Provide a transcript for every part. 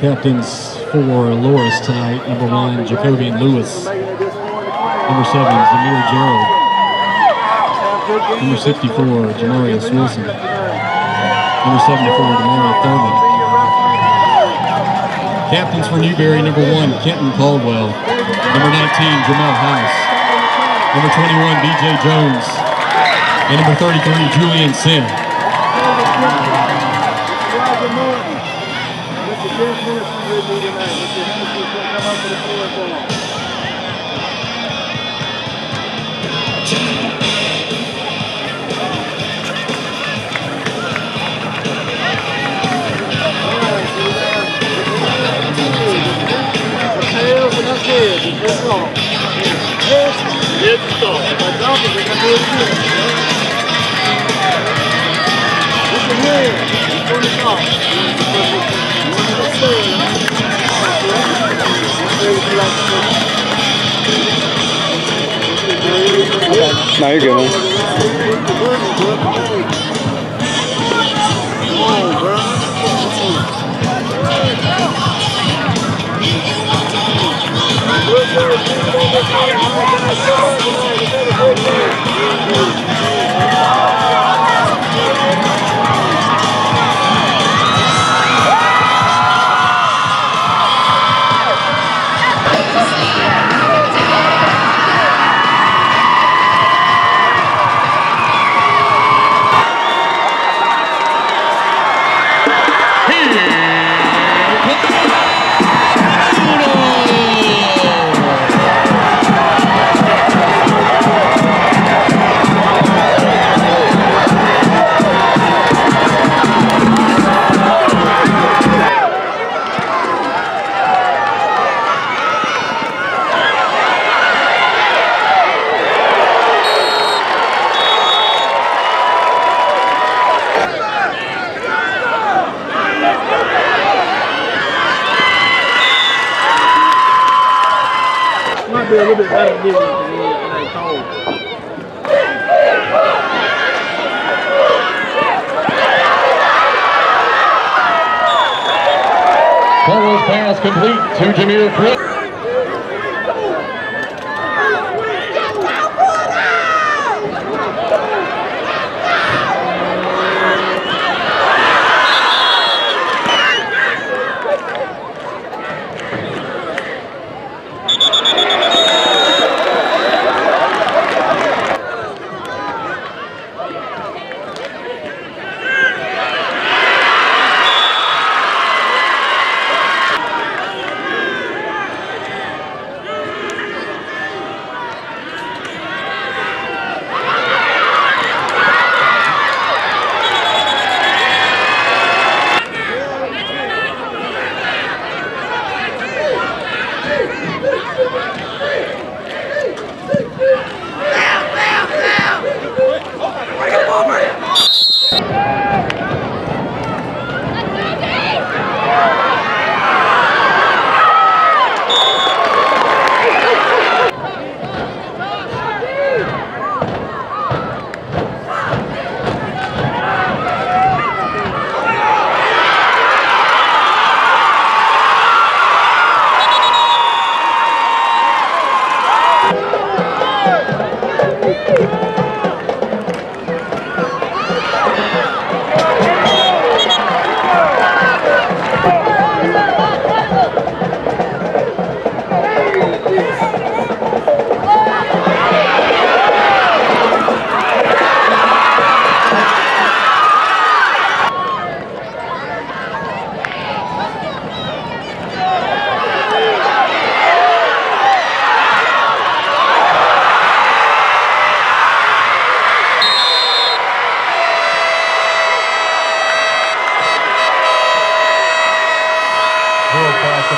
Captains for Loris tonight, number 1, Jacobian Lewis. Number 7, Zamir Gerald. Number 64, Jamarius Wilson. Number 74, Demario Thurman. Captains for Newberry, number 1, Kenton Caldwell. Number 19, Jamel House. Number 21, BJ Jones. And number 33, Julian Sin. No, you're good, man. Might be a little bit better than they told. Forward pass complete to Jameer Fritz.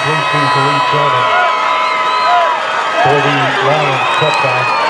completion to each other for the Lions touchdown.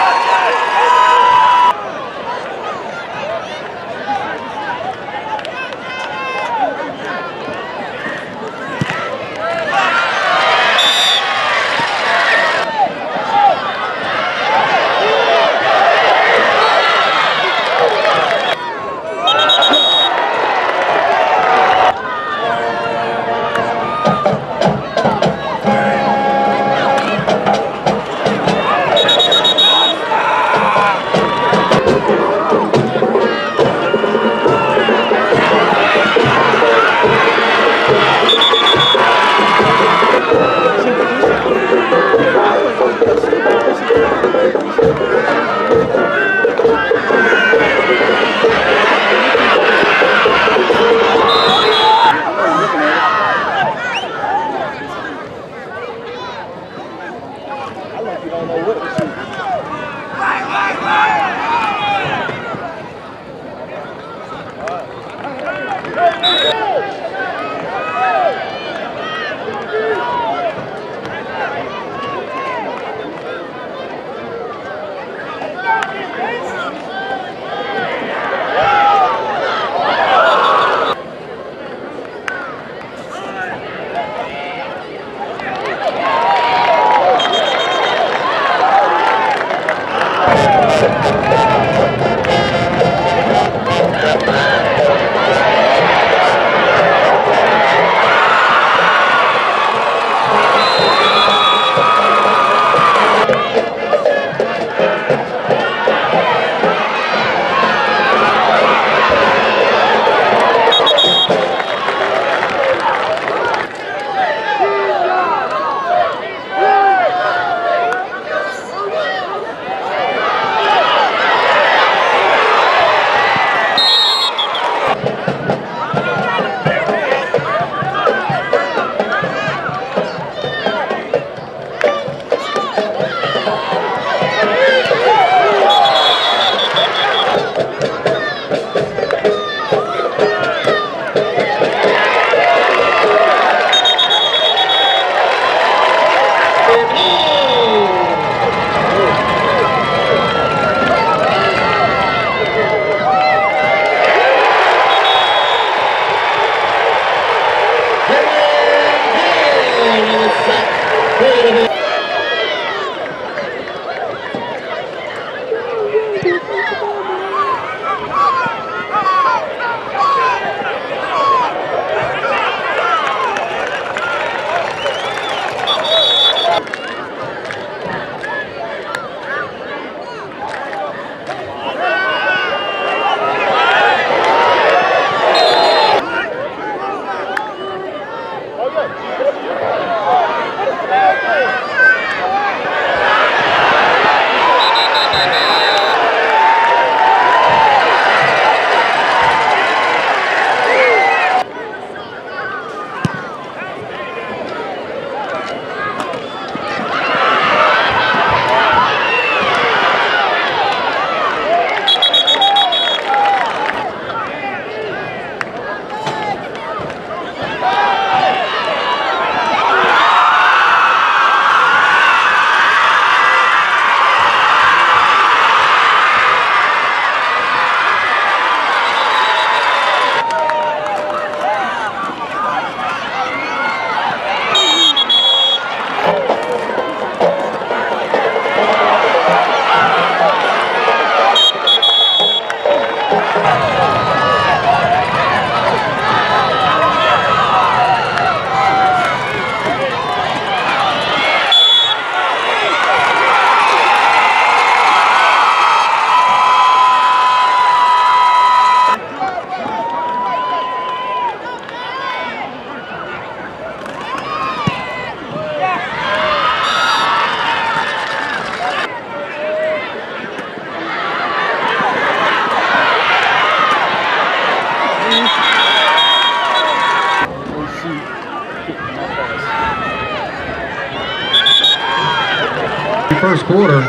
First quarter,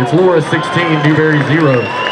it's Laura 16, Newberry 0.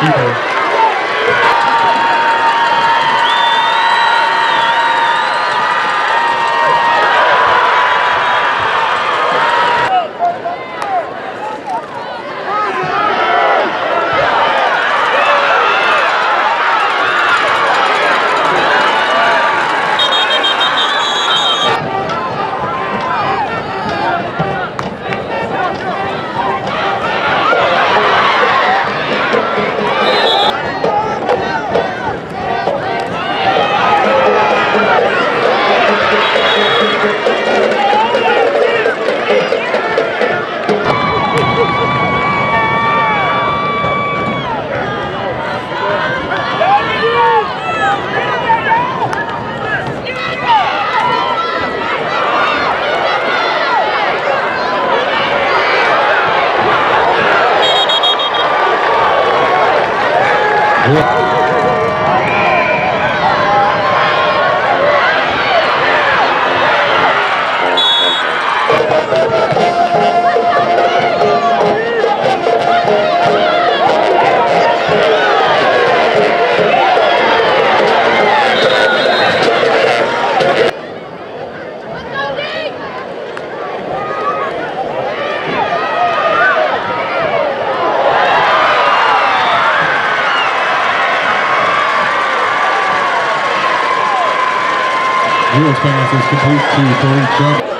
Keeper. Ruiz pass is complete to Ruiz.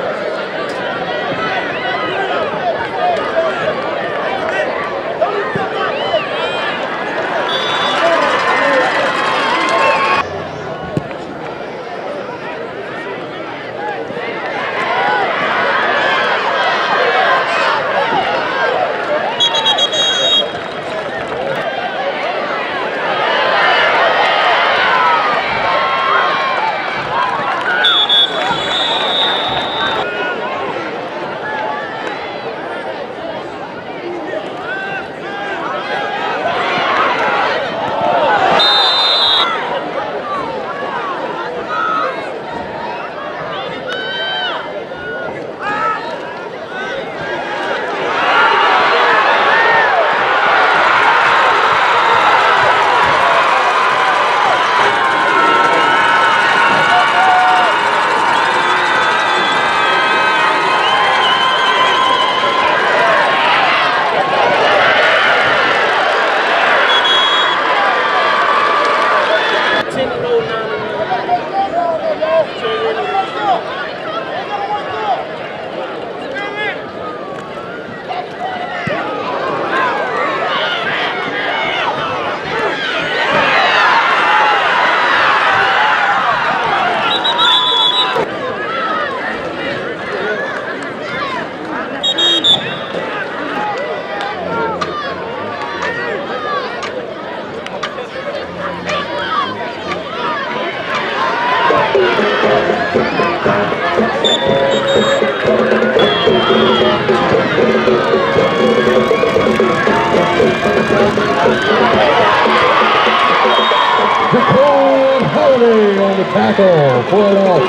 On the tackle for a loss.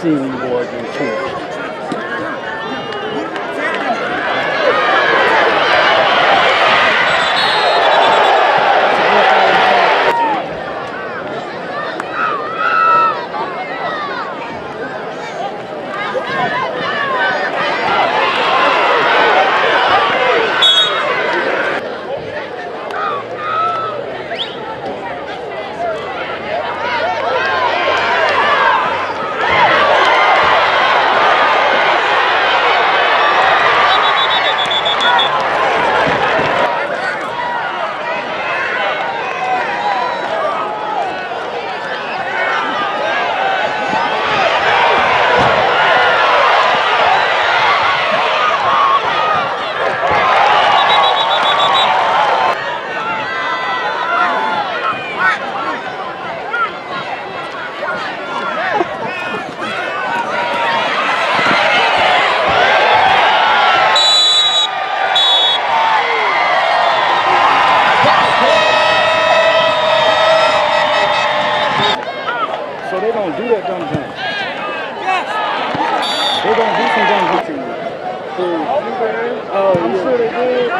see when you go against him. So they're going to do that dumb jump. They're going to do some dumb jump to you. Oh, I'm sure they did.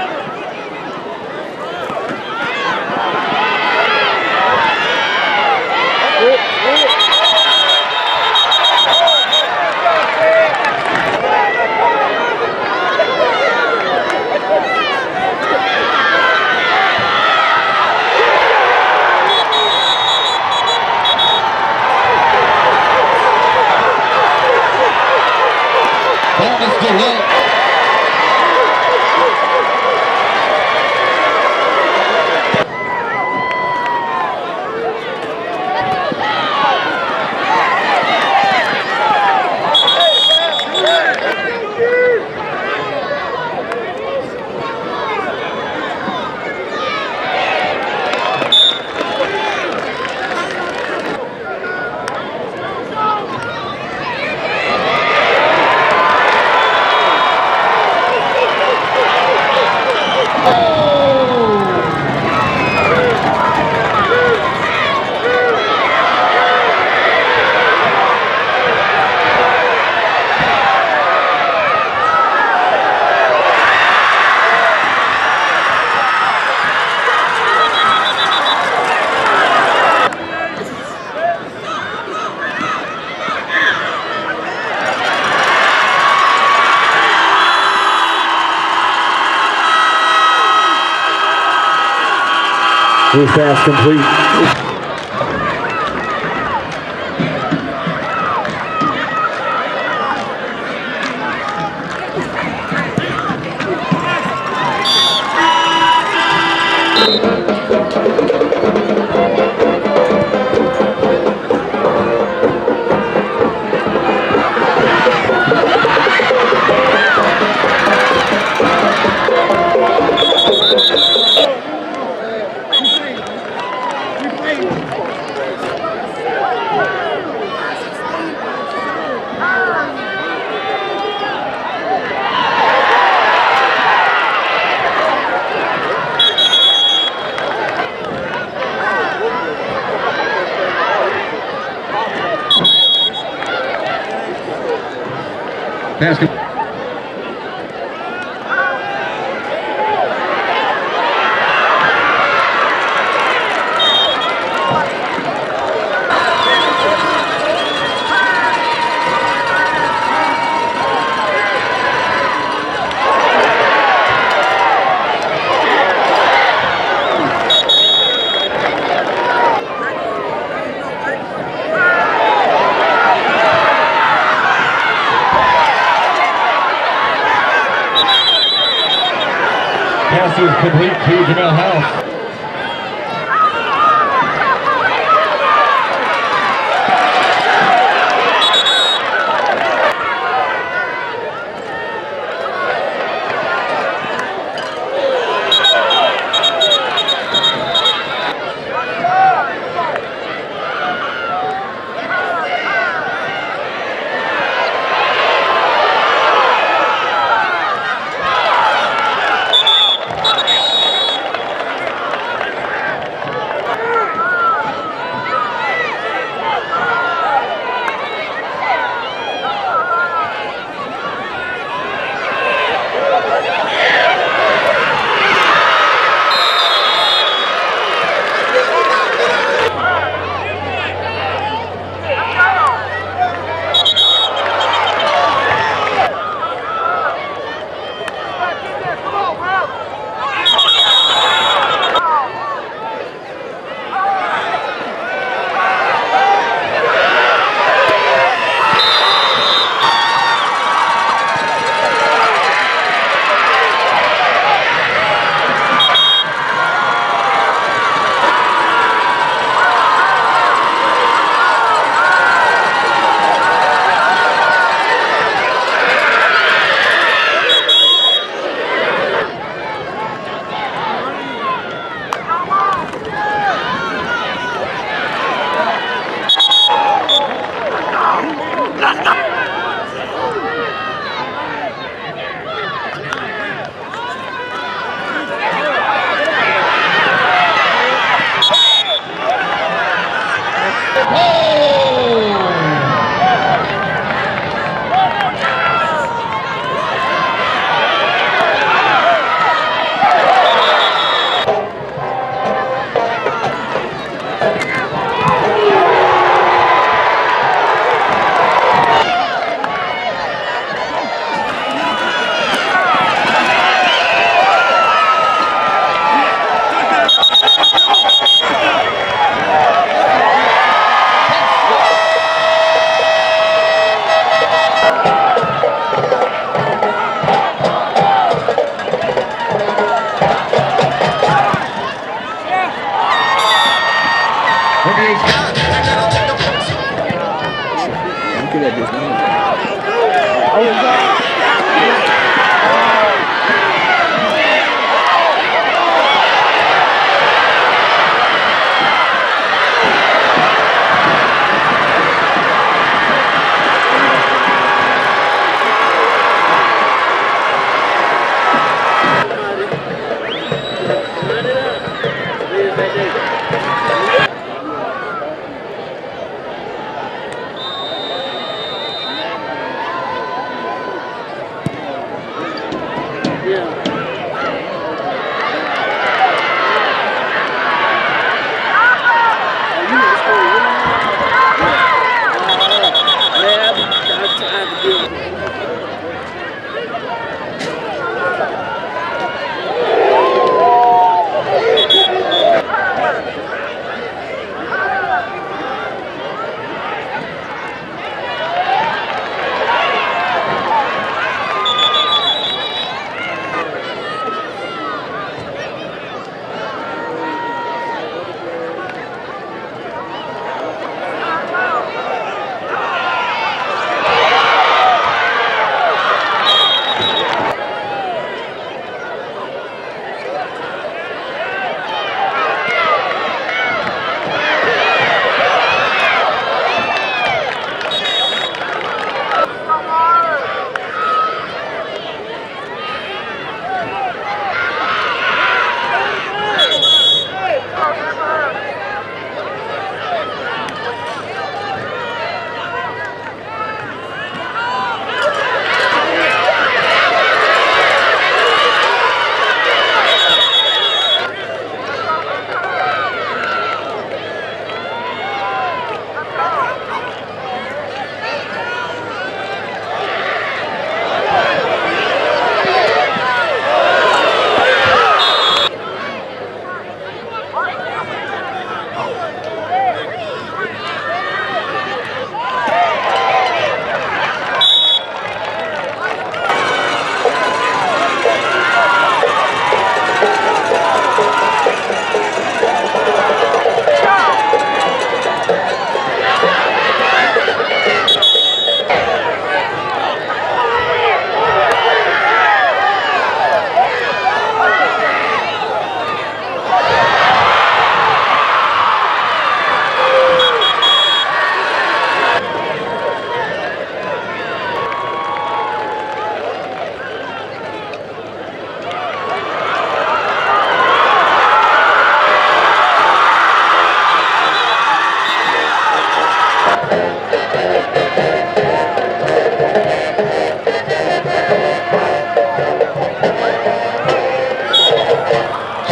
First pass complete. Pass. Pass is complete to Jamel House.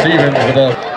Stevens the ball.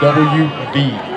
WD.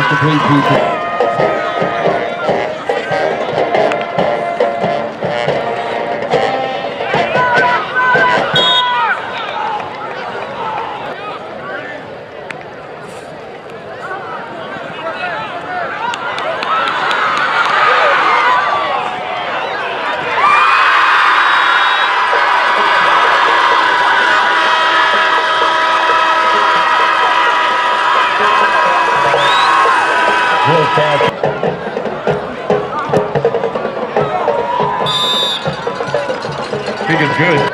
Complete people. I think it's good.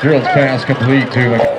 Drills pass complete to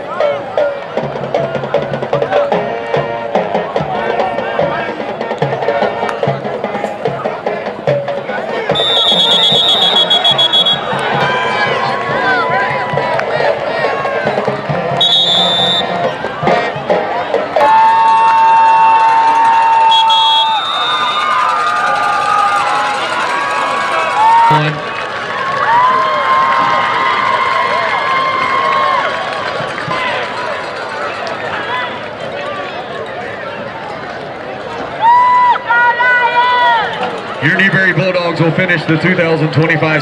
Your Newberry Bulldogs will finish the 2025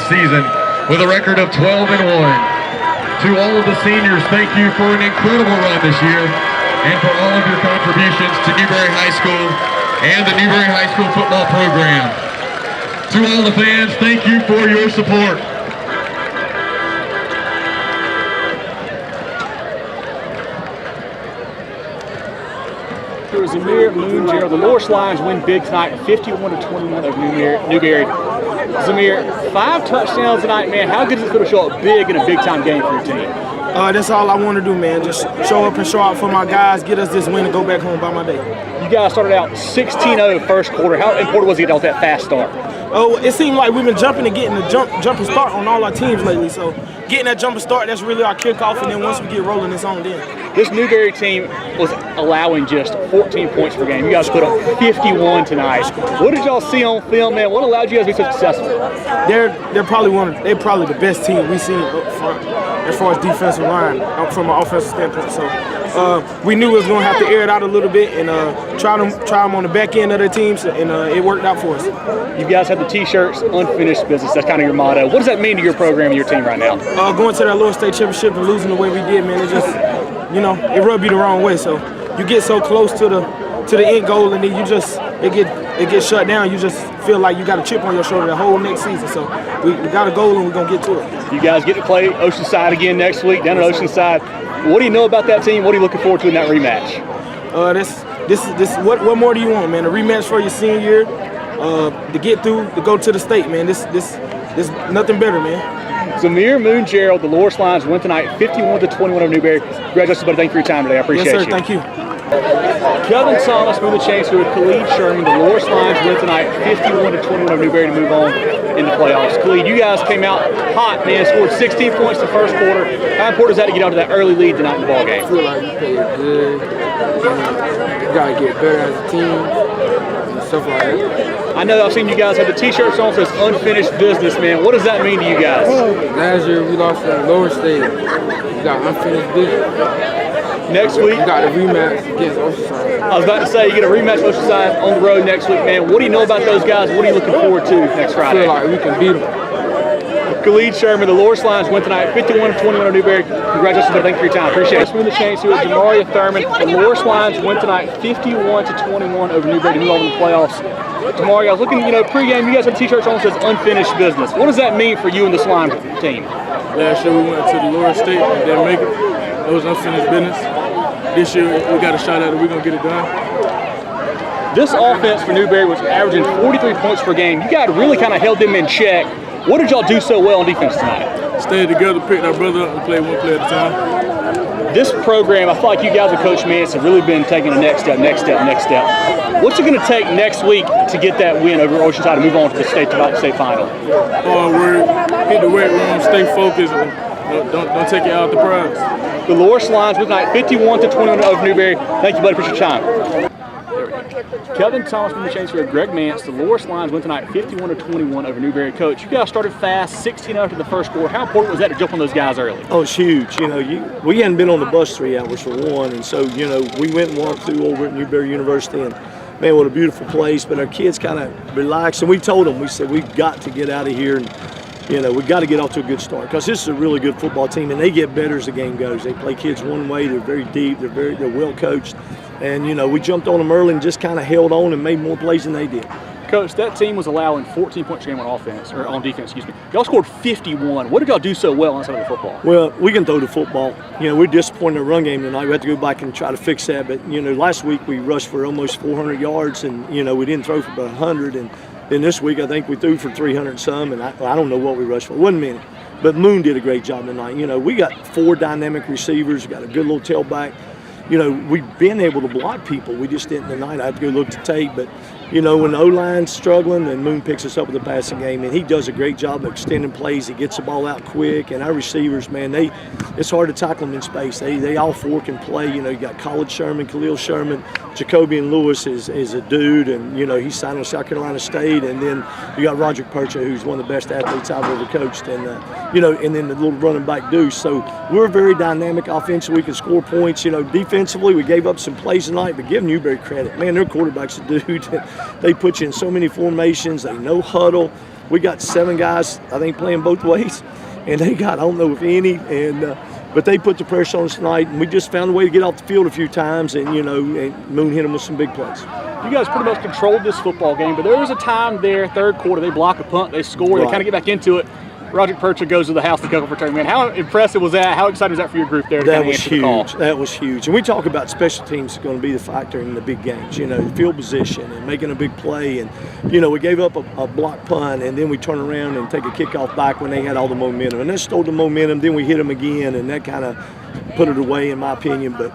season with a record of 12-1. To all of the seniors, thank you for an incredible run this year and for all of your contributions to Newberry High School and the Newberry High School football program. To all the fans, thank you for your support. Zamir, Moon, Gerald. The Loris Lions win big tonight, 51-21 over Newberry. Zamir, 5 touchdowns tonight, man. How good is it going to show up big in a big-time game for your team? That's all I want to do, man. Just show up and show out for my guys, get us this win, and go back home by my day. You guys started out 16-0 first quarter. How important was it to get out that fast start? Oh, it seemed like we've been jumping and getting the jumping start on all our teams lately. So getting that jumping start, that's really our kickoff. And then once we get rolling, it's on then. This Newberry team was allowing just 14 points per game. You guys put up 51 tonight. What did y'all see on film, man? What allowed you guys to be so successful? They're probably the best team we've seen up front as far as defensive line from an offensive standpoint. So we knew we was going to have to air it out a little bit and try them on the back end of their teams, and it worked out for us. You guys have the T-shirts, unfinished business. That's kind of your motto. What does that mean to your program and your team right now? Going to that Lower State Championship and losing the way we did, man, it just, it rubbed you the wrong way. So you get so close to to the end goal, and then it gets shut down. You just feel like you got a chip on your shoulder the whole next season. So we got a goal, and we're gonna get to it. You guys get to play Oceanside again next week down at Oceanside. What do you know about that team? What are you looking forward to in that rematch? What more do you want, man? A rematch for your senior year, to get through, to go to the state, man. This nothing better, man. Zamir Moon-Gerald, the Loris Lions win tonight 51-21 over Newberry. Congratulations, buddy. Thank you for your time today. I appreciate Yes, sir. you. Thank you. Kevin Thomas moved the chains with Khalid Sherman. The Loris Lions win tonight 51-21 over Newberry to move on in the playoffs. Khalid, you guys came out hot, man. Scored 16 points the first quarter. How important is that to get onto that early lead tonight in the ball game? I feel like we played good. We gotta get better as a team and stuff like that. I know I've seen you guys have the t-shirts on that says unfinished business, man. What does that mean to you guys? Last year we lost at the lower state. We got unfinished business. Next week, we got a rematch against Oceanside. I was about to say, you get a rematch with Oceanside on the road next week, man. What do you know about those guys? What are you looking forward to next Friday? I feel like we can beat them. Khalid Sherman, the Loris Lions win tonight 51-21 over Newberry. Congratulations, buddy. Thank you for your time. Appreciate it. Let's move the chains to it. Jamaria Thurman, the Loris Lions win tonight 51-21 over Newberry to move on to the playoffs. Jamaria, I was looking, pregame, you guys have t-shirts on that says unfinished business. What does that mean for you and this Lions team? Last year we went to the Loris State and didn't make it. It was unfinished business. This year we got a shot at it. We're going to get it done. This offense for Newberry was averaging 43 points per game. You guys really kind of held them in check. What did y'all do so well on defense tonight? Stayed together, picked our brother up, and played one play at a time. This program, I feel like you guys and Coach Mance have really been taking the next step. What's it going to take next week to get that win over Oceanside and move on to the state final? Hard work, hit the weight room, stay focused, and don't take it out the prize. The Loris Lions with tonight 51-21 over Newberry. Thank you, buddy, for your time. Kevin Thomas from the chains here, Greg Mance. The Loris Lions win tonight 51-21 over Newberry. Coach, you guys started fast, 16 after the first quarter. How important was that to jump on those guys early? Oh, it's huge. We hadn't been on the bus 3 hours for one, and so we went and walked through over at Newberry University, and man, what a beautiful place. But our kids kind of relaxed, and we told them, we said, we've got to get out of here, and we've got to get off to a good start because this is a really good football team, and they get better as the game goes. They play kids one way. They're very deep. They're well coached. And, we jumped on them early and just kind of held on and made more plays than they did. Coach, that team was allowing 14 points a game on defense. Y'all scored 51. What did y'all do so well on the side of the football? Well, we can throw the football. We're disappointed in the run game tonight. We have to go back and try to fix that. But, last week we rushed for almost 400 yards and, we didn't throw for about 100. And then this week I think we threw for 300 and some. And I don't know what we rushed for. It wasn't many. But Moon did a great job tonight. We got 4 dynamic receivers. We got a good little tailback. We've been able to block people. We just didn't tonight. I have to go look at the tape. But, when the O-line's struggling, then Moon picks us up with the passing game. And he does a great job of extending plays. He gets the ball out quick. And our receivers, man, it's hard to tackle them in space. They all 4 can play. You got Khalid Sherman, Khalil Sherman. Jacoby and Lewis is a dude. And, he's signed with South Carolina State. And then you got Roger Percha, who's one of the best athletes I've ever coached. And, and then the little running back Deuce. So we're very dynamic offensively. We can score points. Defensively, we gave up some plays tonight, but give Newberry credit. Man, their quarterback's a dude. They put you in so many formations. They know huddle. We got 7 guys, I think, playing both ways. And they got, I don't know if any, but they put the pressure on us tonight, and we just found a way to get off the field a few times, and, and Moon hit them with some big plays. You guys pretty much controlled this football game, but there was a time there, third quarter, they block a punt, they score, They kind of get back into it. Roger Percha goes to the house to kick off return. Man, how impressive was that? How excited was that for your group there? That was huge. That was huge. And we talk about special teams is going to be the factor in the big games. Field position and making a big play. And we gave up a block punt, and then we turn around and take a kickoff back when they had all the momentum. And that stole the momentum. Then we hit them again, and that kind of put it away, in my opinion. But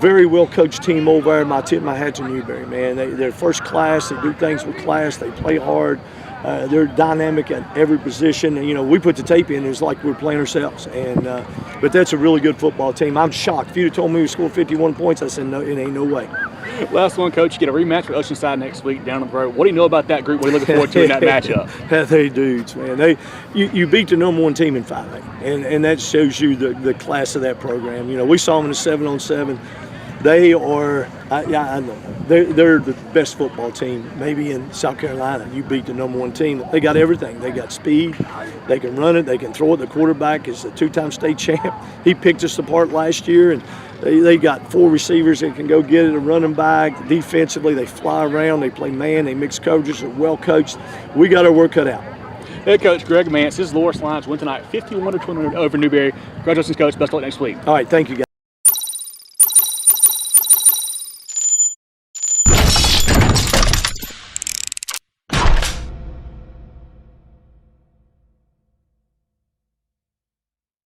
very well coached team over there. I tip my hat to Newberry, man. They're first class. They do things with class. They play hard. They're dynamic at every position. And, we put the tape in, it was like we were playing ourselves. And but that's a really good football team. I'm shocked. If you'd have told me we scored 51 points, I said, no, it ain't no way. Last one, Coach, you get a rematch with Oceanside next week down the road. What do you know about that group? What are you looking forward to in that matchup? They dudes, man. You beat the number 1 team in 5A. And that shows you the class of that program. We saw them in a 7-on-7. They are, I know, they're the best football team maybe in South Carolina. You beat the number 1 team. They got everything. They got speed. They can run it. They can throw it. The quarterback is a 2-time state champ. He picked us apart last year. And, They got 4 receivers that can go get it, a running back. Defensively, they fly around, they play man, they mix coverages, they're well coached. We got our work cut out. Head coach Greg Mance, his Loris Lions win tonight 51-21 over Newberry. Congratulations, coach. Best of luck next week. All right, thank you, guys.